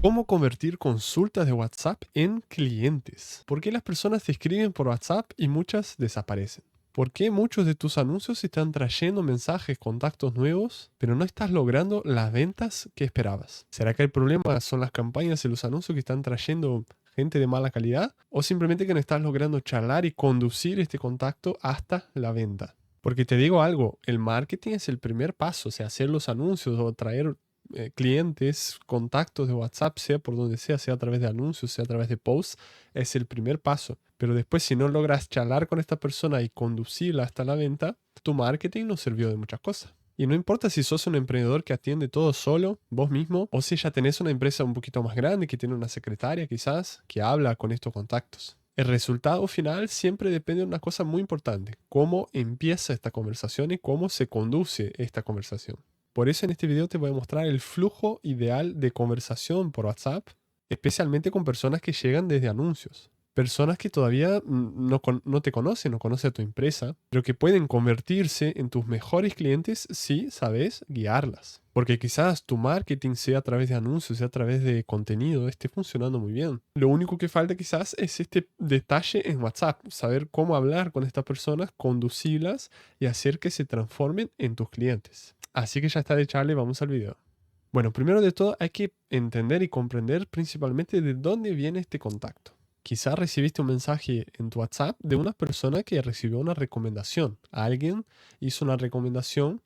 ¿Cómo convertir consultas de WhatsApp en clientes? ¿Por qué las personas te escriben por WhatsApp y muchas desaparecen? ¿Por qué muchos de tus anuncios están trayendo mensajes, contactos nuevos, pero no estás logrando las ventas que esperabas? ¿Será que el problema son las campañas y los anuncios que están trayendo gente de mala calidad? ¿O simplemente que no estás logrando charlar y conducir este contacto hasta la venta? Porque te digo algo, el marketing es el primer paso, o sea, hacer los anuncios o traer clientes, contactos de WhatsApp, sea por donde sea a través de anuncios, sea a través de posts, es el primer paso. Pero después, si no logras charlar con esta persona y conducirla hasta la venta, tu marketing no sirvió de muchas cosas. Y no importa si sos un emprendedor que atiende todo solo, vos mismo, o si ya tenés una empresa un poquito más grande que tiene una secretaria quizás, que habla con estos contactos. El resultado final siempre depende de una cosa muy importante, cómo empieza esta conversación y cómo se conduce esta conversación. Por eso en este video te voy a mostrar el flujo ideal de conversación por WhatsApp, especialmente con personas que llegan desde anuncios. Personas que todavía no te conocen, no conocen a tu empresa, pero que pueden convertirse en tus mejores clientes si sabes guiarlas. Porque quizás tu marketing sea a través de anuncios, sea a través de contenido, esté funcionando muy bien. Lo único que falta quizás es este detalle en WhatsApp, saber cómo hablar con estas personas, conducirlas y hacer que se transformen en tus clientes. Así que ya está de charla y vamos al video. Bueno, primero de todo hay que entender y comprender principalmente de dónde viene este contacto. Quizás recibiste un mensaje en tu WhatsApp de una persona que recibió una recomendación. Alguien hizo una recomendación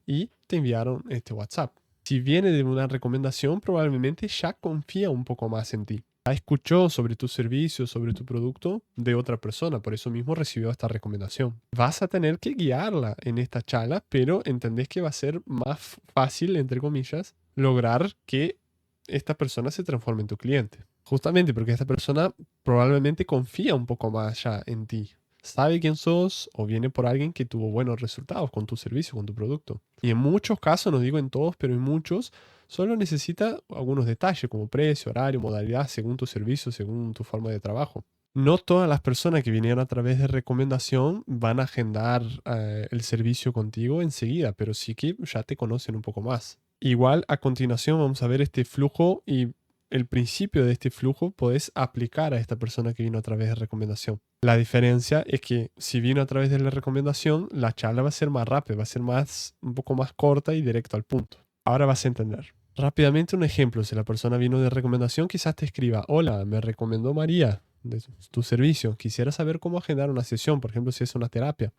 y te enviaron este WhatsApp. Si viene de una recomendación, probablemente ya confía un poco más en ti. Ya escuchó sobre tu servicio, sobre tu producto de otra persona, por eso mismo recibió esta recomendación. Vas a tener que guiarla en esta charla, pero entendés que va a ser más fácil, entre comillas, lograr que esta persona se transforme en tu cliente. Justamente porque esta persona probablemente confía un poco más ya en ti. Sabe quién sos o viene por alguien que tuvo buenos resultados con tu servicio, con tu producto. Y en muchos casos, no digo en todos, pero en muchos, solo necesita algunos detalles como precio, horario, modalidad, según tu servicio, según tu forma de trabajo. No todas las personas que vinieron a través de recomendación van a agendar el servicio contigo enseguida, pero sí que ya te conocen un poco más. Igual a continuación vamos a ver este flujo y el principio de este flujo podés aplicar a esta persona que vino a través de recomendación. La diferencia es que si vino a través de la recomendación, la charla va a ser más rápida, va a ser un poco más corta y directo al punto. Ahora vas a entender. Rápidamente un ejemplo, si la persona vino de recomendación, quizás te escriba: hola, me recomendó María de tu servicio, quisiera saber cómo agendar una sesión, por ejemplo, si es una terapia.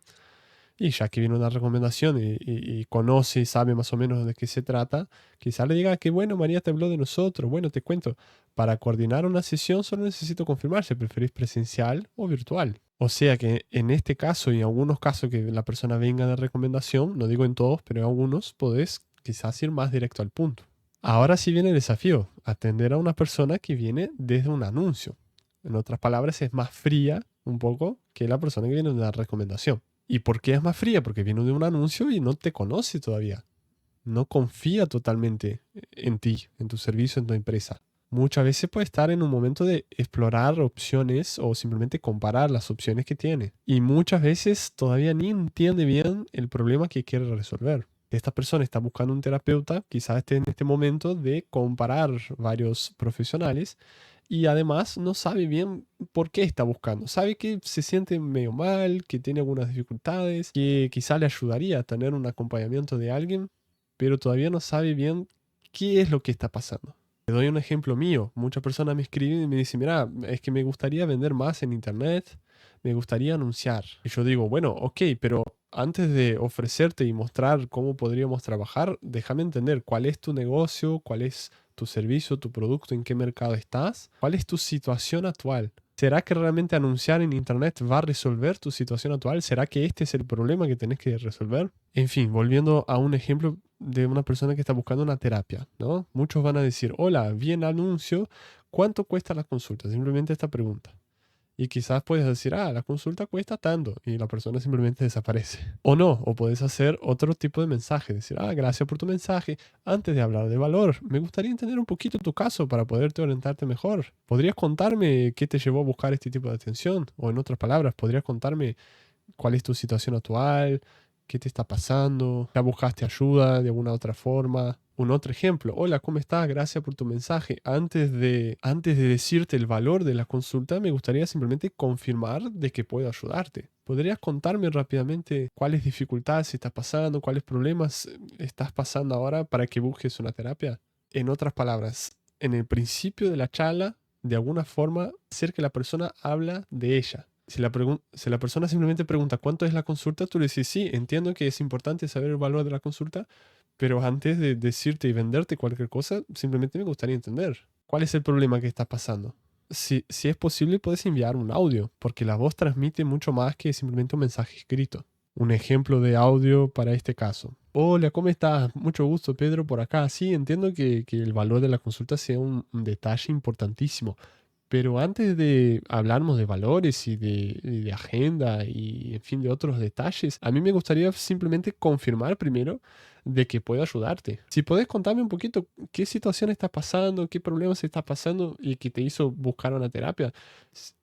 Y ya que vino una recomendación y conoce y sabe más o menos de qué se trata, quizá le diga que bueno, María te habló de nosotros. Bueno, te cuento, para coordinar una sesión solo necesito confirmar si preferís presencial o virtual. O sea que en este caso y en algunos casos que la persona venga de recomendación, no digo en todos, pero en algunos podés quizás ir más directo al punto. Ahora sí viene el desafío, atender a una persona que viene desde un anuncio. En otras palabras, es más fría un poco que la persona que viene de una recomendación. ¿Y por qué es más fría? Porque vino de un anuncio y no te conoce todavía. No confía totalmente en ti, en tu servicio, en tu empresa. Muchas veces puede estar en un momento de explorar opciones o simplemente comparar las opciones que tiene. Y muchas veces todavía ni entiende bien el problema que quiere resolver. Esta persona está buscando un terapeuta, quizás esté en este momento de comparar varios profesionales y además no sabe bien por qué está buscando. Sabe que se siente medio mal, que tiene algunas dificultades, que quizá le ayudaría a tener un acompañamiento de alguien, pero todavía no sabe bien qué es lo que está pasando. Te doy un ejemplo mío. Muchas personas me escriben y me dicen: mira, es que me gustaría vender más en internet, me gustaría anunciar. Y yo digo: bueno, ok, pero antes de ofrecerte y mostrar cómo podríamos trabajar, déjame entender cuál es tu negocio, cuál es tu servicio, tu producto, en qué mercado estás, cuál es tu situación actual. ¿Será que realmente anunciar en internet va a resolver tu situación actual? ¿Será que este es el problema que tenés que resolver? En fin, volviendo a un ejemplo de una persona que está buscando una terapia, ¿no? Muchos van a decir: hola, vi el anuncio, ¿cuánto cuesta la consulta? Simplemente esta pregunta. Y quizás puedes decir: ah, la consulta cuesta tanto, y la persona simplemente desaparece. O no, o puedes hacer otro tipo de mensaje, decir: ah, gracias por tu mensaje. Antes de hablar de valor, me gustaría entender un poquito tu caso para poderte orientarte mejor. ¿Podrías contarme qué te llevó a buscar este tipo de atención? O en otras palabras, ¿podrías contarme cuál es tu situación actual? ¿Qué te está pasando? ¿Ya buscaste ayuda de alguna otra forma? Un otro ejemplo. Hola, ¿cómo estás? Gracias por tu mensaje. Antes de decirte el valor de la consulta, me gustaría simplemente confirmar de que puedo ayudarte. ¿Podrías contarme rápidamente cuáles dificultades estás pasando, cuáles problemas estás pasando ahora para que busques una terapia? En otras palabras, en el principio de la charla, de alguna forma, hacer que la persona habla de ella. Si la persona simplemente pregunta cuánto es la consulta, tú le dices, sí, entiendo que es importante saber el valor de la consulta, pero antes de decirte y venderte cualquier cosa, simplemente me gustaría entender cuál es el problema que estás pasando. Si es posible, puedes enviar un audio, porque la voz transmite mucho más que simplemente un mensaje escrito. Un ejemplo de audio para este caso. Hola, ¿cómo estás? Mucho gusto, Pedro, por acá. Sí, entiendo que el valor de la consulta sea un detalle importantísimo, pero antes de hablarnos de valores y de agenda y, en fin, de otros detalles, a mí me gustaría simplemente confirmar primero de que puedo ayudarte. Si podés contarme un poquito qué situación estás pasando, qué problemas estás pasando y que te hizo buscar una terapia.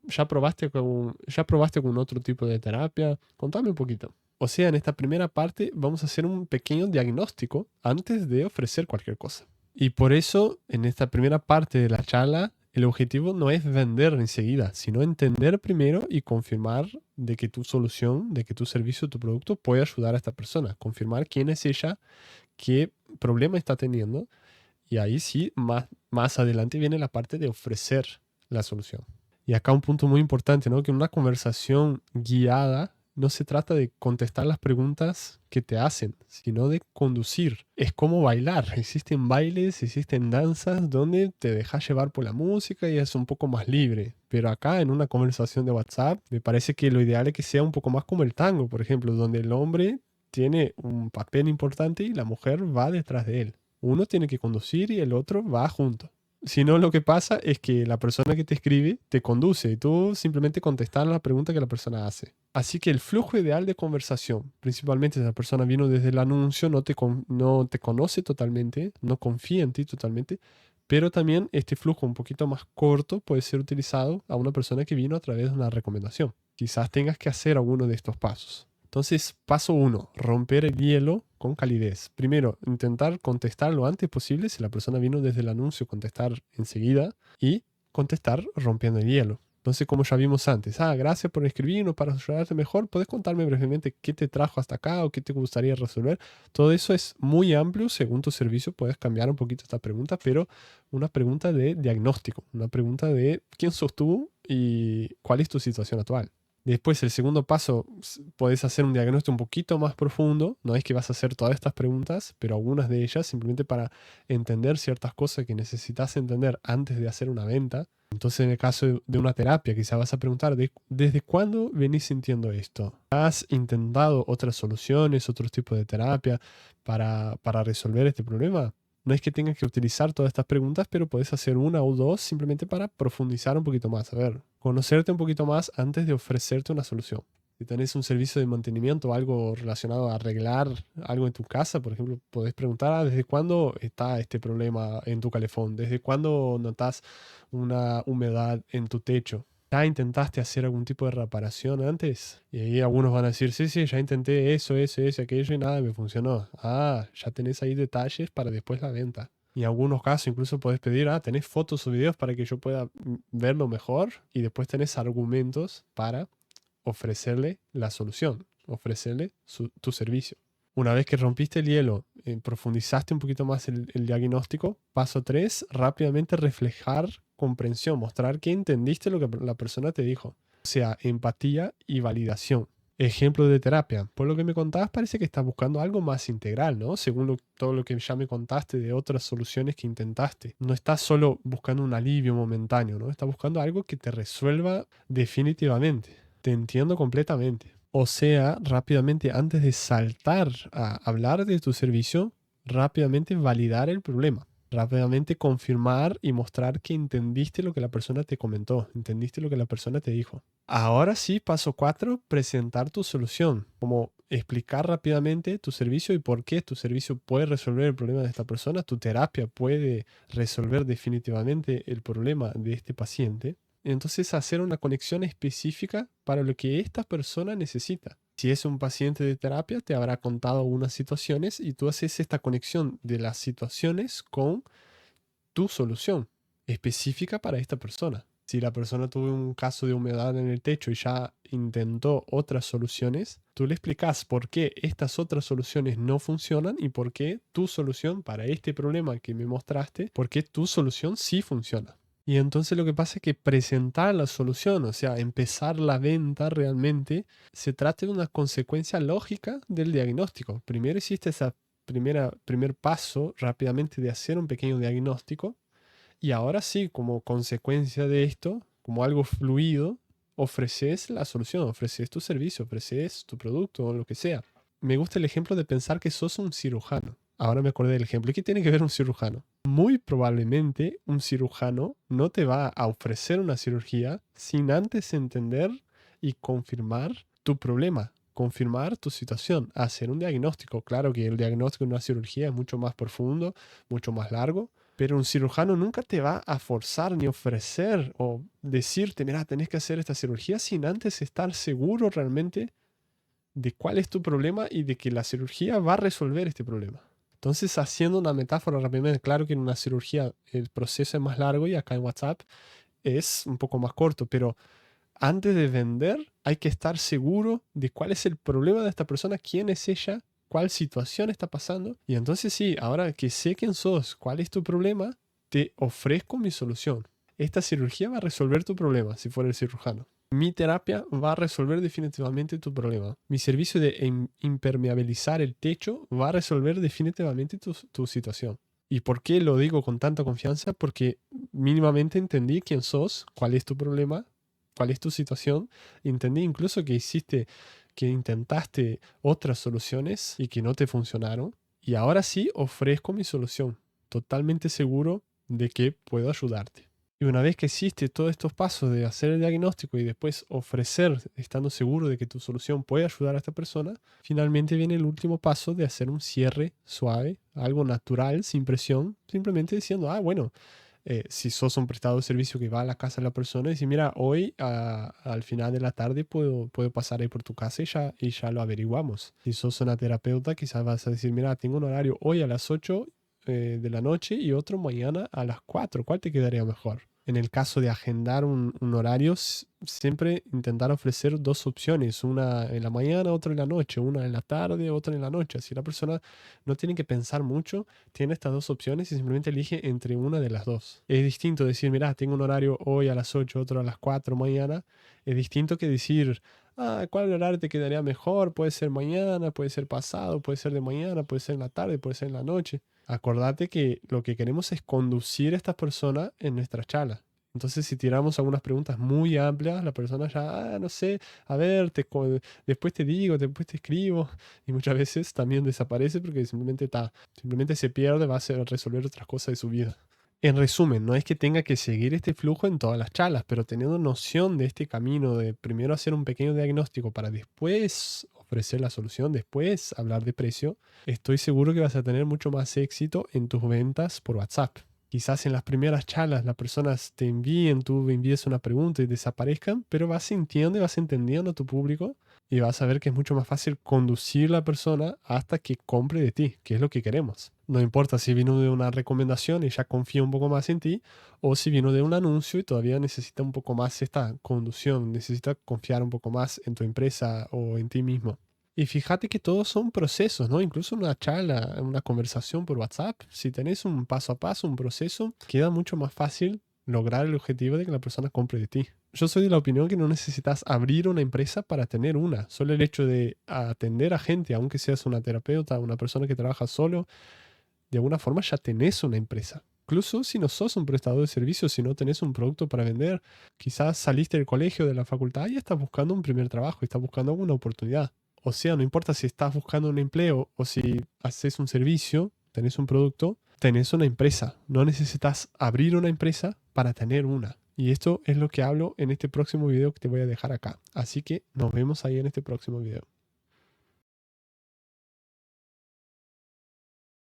¿Ya probaste con otro tipo de terapia? Contame un poquito. O sea, en esta primera parte vamos a hacer un pequeño diagnóstico antes de ofrecer cualquier cosa. Y por eso, en esta primera parte de la charla, el objetivo no es vender enseguida, sino entender primero y confirmar de que tu solución, de que tu servicio, tu producto puede ayudar a esta persona. Confirmar quién es ella, qué problema está teniendo. Y ahí sí, más adelante viene la parte de ofrecer la solución. Y acá un punto muy importante, ¿no? Que en una conversación guiada no se trata de contestar las preguntas que te hacen, sino de conducir. Es como bailar. Existen bailes, existen danzas donde te dejas llevar por la música y es un poco más libre. Pero acá en una conversación de WhatsApp, me parece que lo ideal es que sea un poco más como el tango, por ejemplo, donde el hombre tiene un papel importante y la mujer va detrás de él. Uno tiene que conducir y el otro va junto. Si no, lo que pasa es que la persona que te escribe te conduce y tú simplemente contestas la pregunta que la persona hace. Así que el flujo ideal de conversación, principalmente si la persona vino desde el anuncio, no te conoce totalmente, no confía en ti totalmente, pero también este flujo un poquito más corto puede ser utilizado a una persona que vino a través de una recomendación. Quizás tengas que hacer alguno de estos pasos. Entonces, paso uno, romper el hielo con calidez. Primero, intentar contestar lo antes posible. Si la persona vino desde el anuncio, contestar enseguida y contestar rompiendo el hielo. Entonces, como ya vimos antes, gracias por escribirnos para ayudarte mejor. ¿Puedes contarme brevemente qué te trajo hasta acá o qué te gustaría resolver? Todo eso es muy amplio según tu servicio. Puedes cambiar un poquito esta pregunta, pero una pregunta de diagnóstico, una pregunta de quién sos tú y cuál es tu situación actual. Después, el segundo paso, podés hacer un diagnóstico un poquito más profundo. No es que vas a hacer todas estas preguntas, pero algunas de ellas simplemente para entender ciertas cosas que necesitas entender antes de hacer una venta. Entonces, en el caso de una terapia, quizá vas a preguntar, ¿desde cuándo venís sintiendo esto? ¿Has intentado otras soluciones, otros tipos de terapia para resolver este problema? No es que tengas que utilizar todas estas preguntas, pero puedes hacer una o dos simplemente para profundizar un poquito más. A ver, conocerte un poquito más antes de ofrecerte una solución. Si tenés un servicio de mantenimiento o algo relacionado a arreglar algo en tu casa, por ejemplo, podés preguntar, ¿desde cuándo está este problema en tu calefón? ¿Desde cuándo notas una humedad en tu techo? ¿Ya intentaste hacer algún tipo de reparación antes? Y ahí algunos van a decir, sí, sí, ya intenté eso, aquello y nada me funcionó. Ya tenés ahí detalles para después la venta. Y en algunos casos incluso podés pedir, tenés fotos o videos para que yo pueda verlo mejor y después tenés argumentos para ofrecerle la solución, ofrecerle tu servicio. Una vez que rompiste el hielo, profundizaste un poquito más el diagnóstico, paso 3, rápidamente reflejar comprensión, mostrar que entendiste lo que la persona te dijo. O sea, empatía y validación. Ejemplo de terapia. Por lo que me contabas, parece que estás buscando algo más integral, ¿no? Según todo lo que ya me contaste de otras soluciones que intentaste. No estás solo buscando un alivio momentáneo, ¿no? Estás buscando algo que te resuelva definitivamente. Te entiendo completamente. O sea, rápidamente, antes de saltar a hablar de tu servicio, rápidamente validar el problema. Rápidamente confirmar y mostrar que entendiste lo que la persona te comentó, entendiste lo que la persona te dijo. Ahora sí, paso 4, presentar tu solución. Como explicar rápidamente tu servicio y por qué tu servicio puede resolver el problema de esta persona, tu terapia puede resolver definitivamente el problema de este paciente. Entonces hacer una conexión específica para lo que esta persona necesita. Si es un paciente de terapia, te habrá contado algunas situaciones y tú haces esta conexión de las situaciones con tu solución específica para esta persona. Si la persona tuvo un caso de humedad en el techo y ya intentó otras soluciones, tú le explicas por qué estas otras soluciones no funcionan y por qué tu solución para este problema que me mostraste, por qué tu solución sí funciona. Y entonces lo que pasa es que presentar la solución, o sea, empezar la venta realmente, se trata de una consecuencia lógica del diagnóstico. Primero hiciste ese primer paso rápidamente de hacer un pequeño diagnóstico y ahora sí, como consecuencia de esto, como algo fluido, ofreces la solución, ofreces tu servicio, ofreces tu producto o lo que sea. Me gusta el ejemplo de pensar que sos un cirujano. Ahora me acordé del ejemplo. ¿Y qué tiene que ver un cirujano? Muy probablemente un cirujano no te va a ofrecer una cirugía sin antes entender y confirmar tu problema, confirmar tu situación, hacer un diagnóstico. Claro que el diagnóstico de una cirugía es mucho más profundo, mucho más largo, pero un cirujano nunca te va a forzar ni ofrecer o decirte, mira, tenés que hacer esta cirugía sin antes estar seguro realmente de cuál es tu problema y de que la cirugía va a resolver este problema. Entonces, haciendo una metáfora rápidamente, claro que en una cirugía el proceso es más largo y acá en WhatsApp es un poco más corto, pero antes de vender hay que estar seguro de cuál es el problema de esta persona, quién es ella, cuál situación está pasando. Y entonces sí, ahora que sé quién sos, cuál es tu problema, te ofrezco mi solución. Esta cirugía va a resolver tu problema si fuera el cirujano. Mi terapia va a resolver definitivamente tu problema. Mi servicio de impermeabilizar el techo va a resolver definitivamente tu situación. ¿Y por qué lo digo con tanta confianza? Porque mínimamente entendí quién sos, cuál es tu problema, cuál es tu situación. Entendí incluso que intentaste otras soluciones y que no te funcionaron. Y ahora sí ofrezco mi solución, totalmente seguro de que puedo ayudarte. Y una vez que hiciste todos estos pasos de hacer el diagnóstico y después ofrecer, estando seguro de que tu solución puede ayudar a esta persona, finalmente viene el último paso de hacer un cierre suave, algo natural, sin presión, simplemente diciendo, bueno, si sos un prestador de servicio que va a la casa de la persona y dice, mira, hoy al final de la tarde puedo pasar ahí por tu casa y ya lo averiguamos. Si sos una terapeuta, quizás vas a decir, mira, tengo un horario hoy a las 8 de la noche y otro mañana a las 4. ¿Cuál te quedaría mejor? En el caso de agendar un horario, siempre intentar ofrecer dos opciones, una en la mañana, otra en la noche, una en la tarde, otra en la noche. Así la persona no tiene que pensar mucho, tiene estas dos opciones y simplemente elige entre una de las dos. Es distinto decir, mira, tengo un horario hoy a las 8, otro a las 4 mañana. Es distinto que decir, ¿cuál horario te quedaría mejor? Puede ser mañana, puede ser pasado, puede ser de mañana, puede ser en la tarde, puede ser en la noche. Acordate que lo que queremos es conducir a estas personas en nuestra charla. Entonces, si tiramos algunas preguntas muy amplias, la persona ya, no sé, a ver, después te digo, después te escribo. Y muchas veces también desaparece porque simplemente se pierde, va a resolver otras cosas de su vida. En resumen, no es que tenga que seguir este flujo en todas las charlas, pero teniendo noción de este camino de primero hacer un pequeño diagnóstico para después ofrecer la solución, después hablar de precio, estoy seguro que vas a tener mucho más éxito en tus ventas por WhatsApp. Quizás en las primeras charlas las personas te envíen, tú envíes una pregunta y desaparezcan, pero vas sintiendo y vas entendiendo a tu público y vas a ver que es mucho más fácil conducir a la persona hasta que compre de ti, que es lo que queremos. No importa si vino de una recomendación y ya confía un poco más en ti, o si vino de un anuncio y todavía necesita un poco más esta conducción, necesita confiar un poco más en tu empresa o en ti mismo. Y fíjate que todos son procesos, ¿no? Incluso una charla, una conversación por WhatsApp, si tenés un paso a paso, un proceso, queda mucho más fácil lograr el objetivo de que la persona compre de ti. Yo soy de la opinión que no necesitas abrir una empresa para tener una. Solo el hecho de atender a gente, aunque seas una terapeuta, una persona que trabaja solo, de alguna forma ya tenés una empresa. Incluso si no sos un prestador de servicios, si no tenés un producto para vender, quizás saliste del colegio, de la facultad y estás buscando un primer trabajo, estás buscando alguna oportunidad. O sea, no importa si estás buscando un empleo o si haces un servicio, tenés un producto, tenés una empresa. No necesitas abrir una empresa para tener una. Y esto es lo que hablo en este próximo video que te voy a dejar acá. Así que nos vemos ahí en este próximo video.